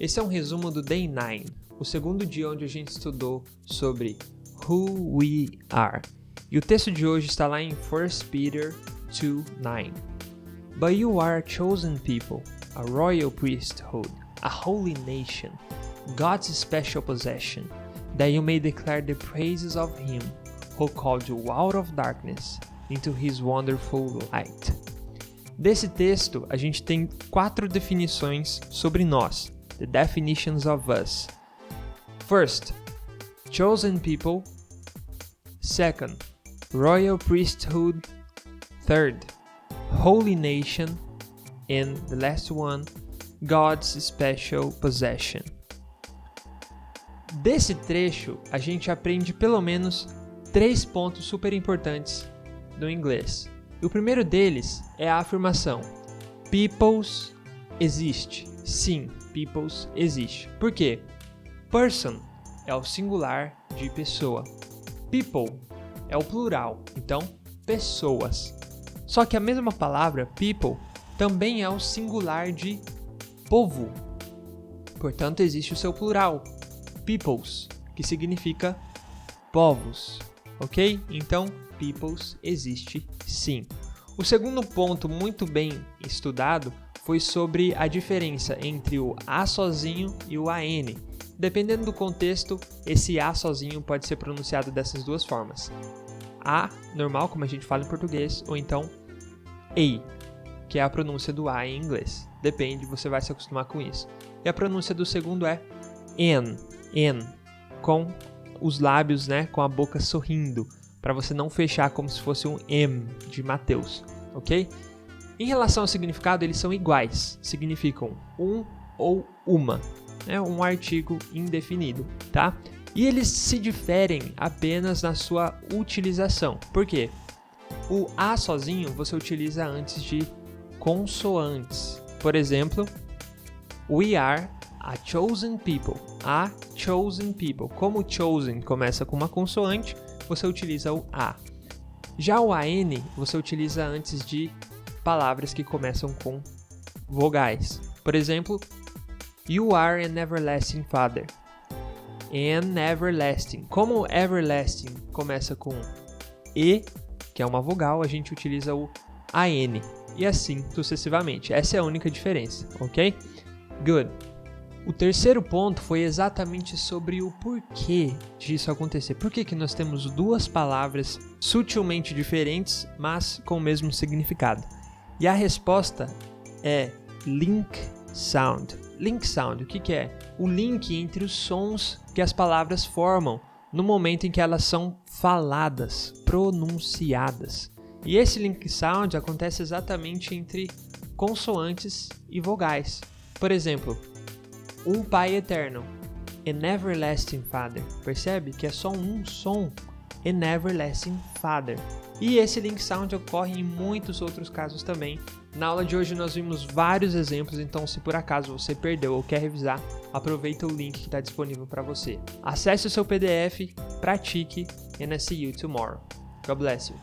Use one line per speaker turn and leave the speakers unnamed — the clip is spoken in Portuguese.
Esse é um resumo do Day 9, o segundo dia onde a gente estudou sobre Who We Are. E o texto de hoje está lá em 1 Peter 2:9. But you are a chosen people, a royal priesthood, a holy nation, God's special possession, that you may declare the praises of Him who called you out of darkness into His wonderful light. Desse texto, a gente tem 4 definições sobre nós. The definitions of us. First, chosen people. Second, royal priesthood. Third, holy nation. And the last one, God's special possession. Desse trecho, a gente aprende pelo menos 3 pontos super importantes no inglês. E o primeiro deles é a afirmação: Peoples existe. Sim, peoples existe. Por quê? Person é o singular de pessoa. People é o plural, então pessoas. Só que a mesma palavra, people, também é o singular de povo. Portanto, existe o seu plural, peoples, que significa povos. Ok? Então, peoples existe sim. O segundo ponto muito bem estudado foi sobre a diferença entre o A sozinho e o AN. Dependendo do contexto, esse A sozinho pode ser pronunciado dessas duas formas. A, normal, como a gente fala em português, ou então A, que é a pronúncia do A em inglês. Depende, você vai se acostumar com isso. E a pronúncia do segundo é N, com os lábios, né, com a boca sorrindo, para você não fechar como se fosse um M de Mateus, ok? Em relação ao significado, eles são iguais, significam um ou uma, né, um artigo indefinido, tá? E eles se diferem apenas na sua utilização. Por quê? O A sozinho você utiliza antes de consoantes. Por exemplo, we are a chosen people. A chosen people. Como chosen começa com uma consoante, você utiliza o A. Já o AN você utiliza antes de palavras que começam com vogais. Por exemplo, you are an everlasting father. An everlasting. Como everlasting começa com E, que é uma vogal, a gente utiliza o AN. E assim sucessivamente. Essa é a única diferença, ok? Good. O terceiro ponto foi exatamente sobre o porquê disso acontecer. Por que nós temos duas palavras sutilmente diferentes, mas com o mesmo significado? E a resposta é link sound. Link sound, o que é? O link entre os sons que as palavras formam no momento em que elas são faladas, pronunciadas. E esse link sound acontece exatamente entre consoantes e vogais. Por exemplo, um pai eterno, an everlasting father. Percebe que é só um som, an everlasting father. E esse link sound ocorre em muitos outros casos também. Na aula de hoje nós vimos vários exemplos, então se por acaso você perdeu ou quer revisar, aproveita o link que está disponível para você. Acesse o seu PDF, pratique, and I see you tomorrow. God bless you.